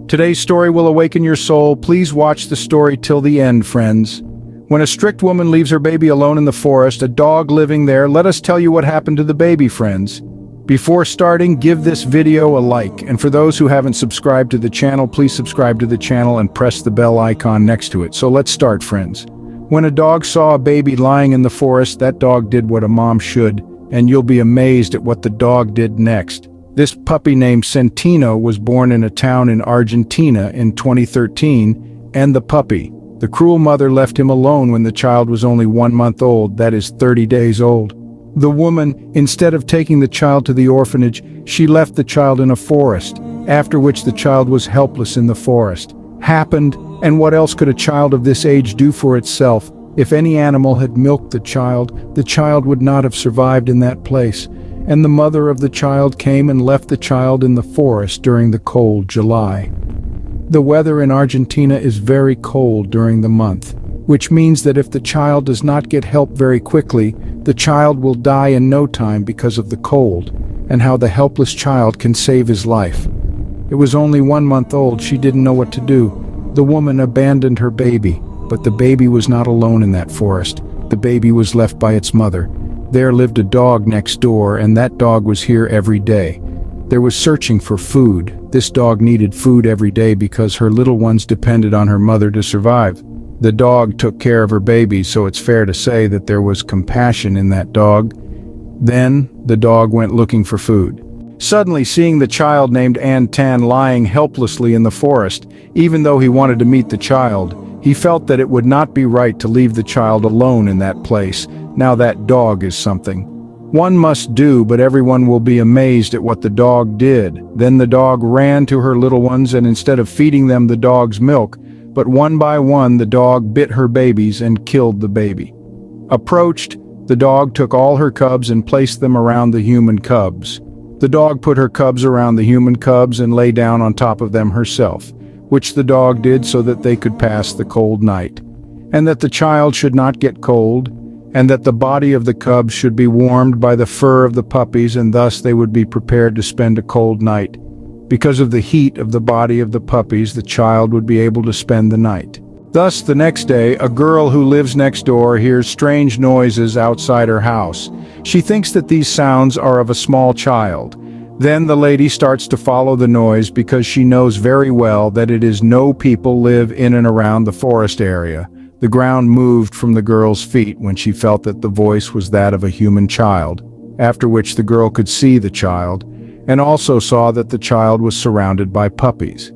Today's story will awaken your soul. Please watch the story till the end, friends. When a strict woman leaves her baby alone in the forest, a dog living there, let us tell you what happened to the baby, friends. Before starting, give this video a like, and for those who haven't subscribed to the channel, please subscribe to the channel and press the bell icon next to it. So let's start, friends. When a dog saw a baby lying in the forest, that dog did what a mom should, and you'll be amazed at what the dog did next. This puppy named Centino was born in a town in Argentina in 2013, and the cruel mother left him alone when the child was only 1 month old, that is 30 days old. The woman, instead of taking the child to the orphanage, she left the child in a forest, after which the child was helpless in the forest. Happened, and what else could a child of this age do for itself? If any animal had milked the child would not have survived in that place, and the mother of the child came and left the child in the forest during the cold July. The weather in Argentina is very cold during the month, which means that if the child does not get help very quickly, the child will die in no time because of the cold, and how the helpless child can save his life. It was only 1 month old, she didn't know what to do. The woman abandoned her baby, but the baby was not alone in that forest. The baby was left by its mother. There lived a dog next door, and that dog was here every day. There was searching for food. This dog needed food every day because her little ones depended on her mother to survive. The dog took care of her baby, so it's fair to say that there was compassion in that dog. Then, the dog went looking for food. Suddenly, seeing the child named Antan lying helplessly in the forest, even though he wanted to meet the child, he felt that it would not be right to leave the child alone in that place. Now that dog is something. One must do, but everyone will be amazed at what the dog did. Then the dog ran to her little ones, and instead of feeding them the dog's milk, but one by one the dog bit her babies and killed the baby. Approached, the dog took all her cubs and placed them around the human cubs. The dog put her cubs around the human cubs and lay down on top of them herself, which the dog did so that they could pass the cold night, and that the child should not get cold, and that the body of the cubs should be warmed by the fur of the puppies, and thus they would be prepared to spend a cold night. Because of the heat of the body of the puppies, the child would be able to spend the night. Thus, the next day, a girl who lives next door hears strange noises outside her house. She thinks that these sounds are of a small child. Then the lady starts to follow the noise because she knows very well that it is no people live in and around the forest area. The ground moved from the girl's feet when she felt that the voice was that of a human child, after which the girl could see the child, and also saw that the child was surrounded by puppies.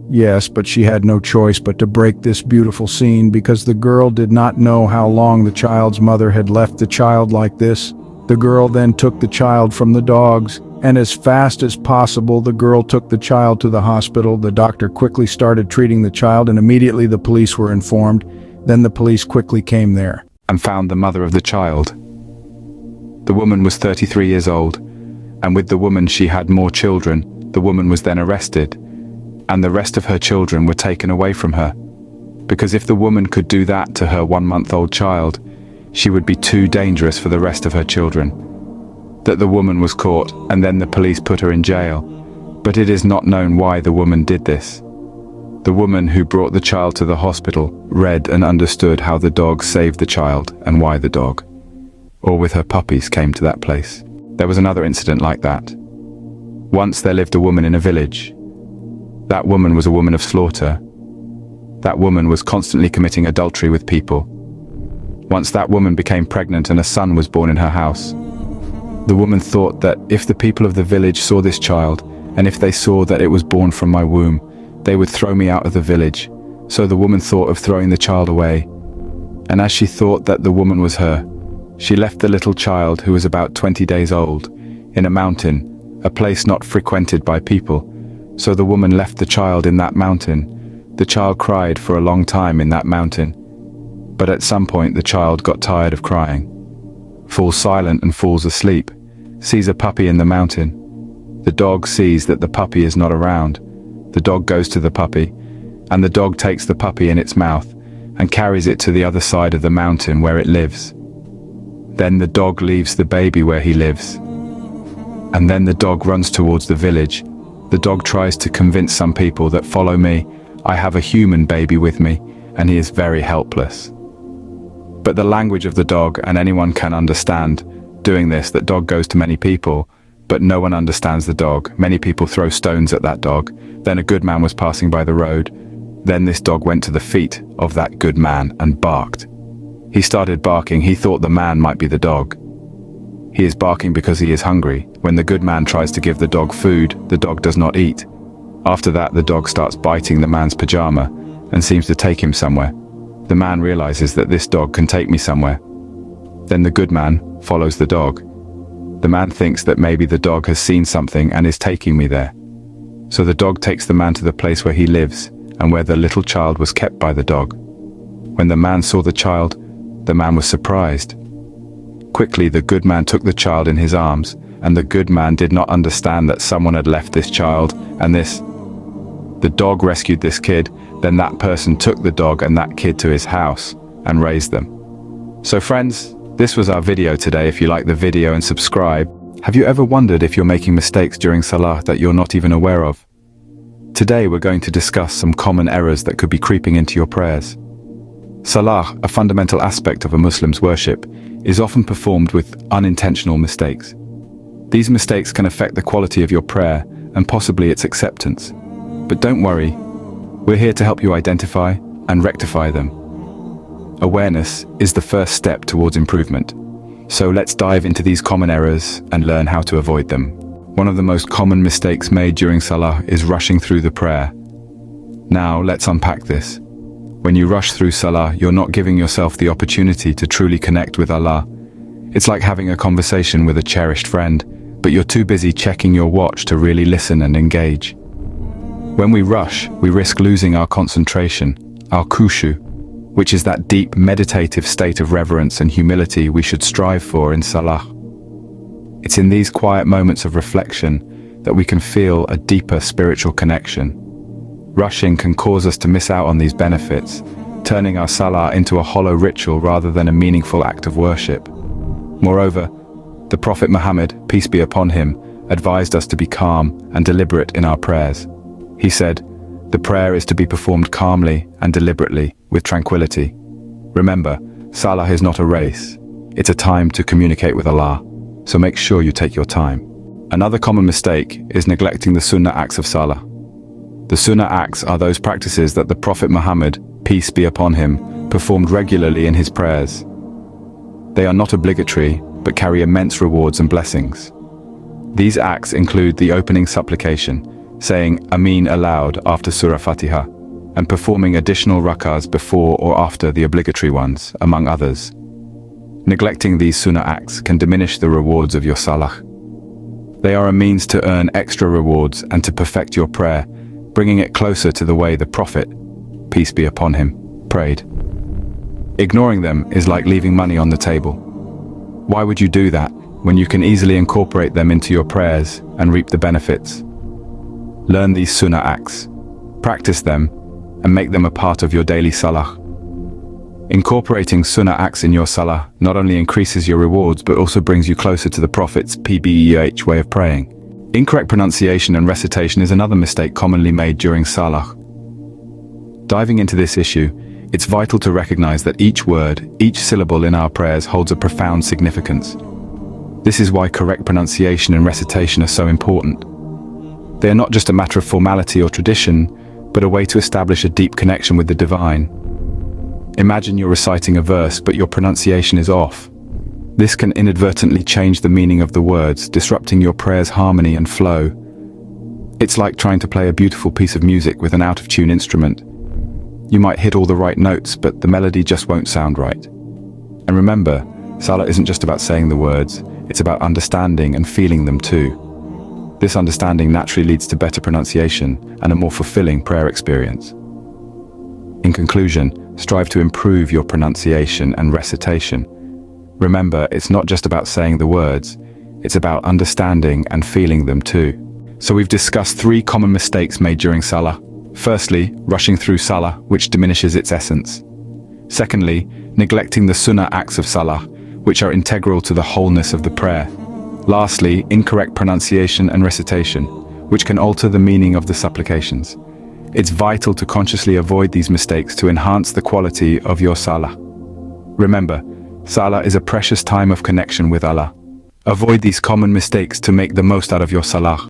Yes, but she had no choice but to break this beautiful scene because the girl did not know how long the child's mother had left the child like this. The girl then took the child from the dogs, and as fast as possible the girl took the child to the hospital. The doctor quickly started treating the child, and immediately the police were informed. Then the police quickly came there and found the mother of the child. The woman was 33 years old, and with the woman she had more children. The woman was then arrested, and the rest of her children were taken away from her, because if the woman could do that to her 1 month old child, she would be too dangerous for the rest of her children. That the woman was caught, and then the police put her in jail, but it is not known why the woman did this. The woman who brought the child to the hospital read and understood how the dog saved the child and why the dog, or with her puppies, came to that place. There was another incident like that. Once there lived a woman in a village. That woman was a woman of slaughter. That woman was constantly committing adultery with people. Once that woman became pregnant and a son was born in her house. The woman thought that if the people of the village saw this child, and if they saw that it was born from my womb, they would throw me out of the village. So the woman thought of throwing the child away. And as she thought that the woman was her, she left the little child, who was about 20 days old, in a mountain, a place not frequented by people. So the woman left the child in that mountain. The child cried for a long time in that mountain. But at some point the child got tired of crying, falls silent and falls asleep, sees a puppy in the mountain. The dog sees that the puppy is not around. The dog goes to the puppy, and the dog takes the puppy in its mouth and carries it to the other side of the mountain where it lives. Then the dog leaves the baby where he lives. And then the dog runs towards the village, The dog tries to convince some people that follow me, I have a human baby with me, and he is very helpless. But the language of the dog, and anyone can understand, doing this, that dog goes to many people, but no one understands the dog. Many people throw stones at that dog. Then a good man was passing by the road. Then this dog went to the feet of that good man and barked. He started barking. He thought the man might be the dog. He is barking because he is hungry. When the good man tries to give the dog food, the dog does not eat. After that, the dog starts biting the man's pajama and seems to take him somewhere. The man realizes that this dog can take me somewhere. Then the good man follows the dog. The man thinks that maybe the dog has seen something and is taking me there. So the dog takes the man to the place where he lives and where the little child was kept by the dog. When the man saw the child, the man was surprised. Quickly, the good man took the child in his arms, and the good man did not understand that someone had left this child, and the dog rescued this kid. Then that person took the dog and that kid to his house and raised them. So friends, this was our video today. If you like the video and subscribe. Have you ever wondered if you're making mistakes during Salah that you're not even aware of? Today we're going to discuss some common errors that could be creeping into your prayers. Salah, a fundamental aspect of a Muslim's worship, is often performed with unintentional mistakes. These mistakes can affect the quality of your prayer and possibly its acceptance. But don't worry, we're here to help you identify and rectify them. Awareness is the first step towards improvement. So let's dive into these common errors and learn how to avoid them. One of the most common mistakes made during Salah is rushing through the prayer. Now let's unpack this. When you rush through Salah, you're not giving yourself the opportunity to truly connect with Allah. It's like having a conversation with a cherished friend, but you're too busy checking your watch to really listen and engage. When we rush, we risk losing our concentration, our khushu, which is that deep meditative state of reverence and humility we should strive for in Salah. It's in these quiet moments of reflection that we can feel a deeper spiritual connection. Rushing can cause us to miss out on these benefits, turning our Salah into a hollow ritual rather than a meaningful act of worship. Moreover, the Prophet Muhammad, peace be upon him, advised us to be calm and deliberate in our prayers. He said, "The prayer is to be performed calmly and deliberately, with tranquility." Remember, Salah is not a race. It's a time to communicate with Allah, so make sure you take your time. Another common mistake is neglecting the Sunnah acts of Salah. The Sunnah acts are those practices that the Prophet Muhammad, peace be upon him, performed regularly in his prayers. They are not obligatory, but carry immense rewards and blessings. These acts include the opening supplication, saying Ameen aloud after Surah Fatiha, and performing additional rak'ahs before or after the obligatory ones, among others. Neglecting these Sunnah acts can diminish the rewards of your Salah. They are a means to earn extra rewards and to perfect your prayer, bringing it closer to the way the Prophet, peace be upon him, prayed. Ignoring them is like leaving money on the table. Why would you do that when you can easily incorporate them into your prayers and reap the benefits? Learn these Sunnah acts, practice them, and make them a part of your daily Salah. Incorporating Sunnah acts in your Salah not only increases your rewards but also brings you closer to the Prophet's PBEH way of praying. Incorrect pronunciation and recitation is another mistake commonly made during Salah. Diving into this issue, it's vital to recognize that each word, each syllable in our prayers holds a profound significance. This is why correct pronunciation and recitation are so important. They are not just a matter of formality or tradition, but a way to establish a deep connection with the divine. Imagine you're reciting a verse, but your pronunciation is off. This can inadvertently change the meaning of the words, disrupting your prayer's harmony and flow. It's like trying to play a beautiful piece of music with an out-of-tune instrument. You might hit all the right notes, but the melody just won't sound right. And remember, Salah isn't just about saying the words, it's about understanding and feeling them too. This understanding naturally leads to better pronunciation and a more fulfilling prayer experience. In conclusion, strive to improve your pronunciation and recitation. Remember, it's not just about saying the words, it's about understanding and feeling them too. So we've discussed 3 common mistakes made during Salah. Firstly, rushing through Salah, which diminishes its essence. Secondly, neglecting the Sunnah acts of Salah, which are integral to the wholeness of the prayer. Lastly, incorrect pronunciation and recitation, which can alter the meaning of the supplications. It's vital to consciously avoid these mistakes to enhance the quality of your salah. Remember, salah is a precious time of connection with Allah. Avoid these common mistakes to make the most out of your salah.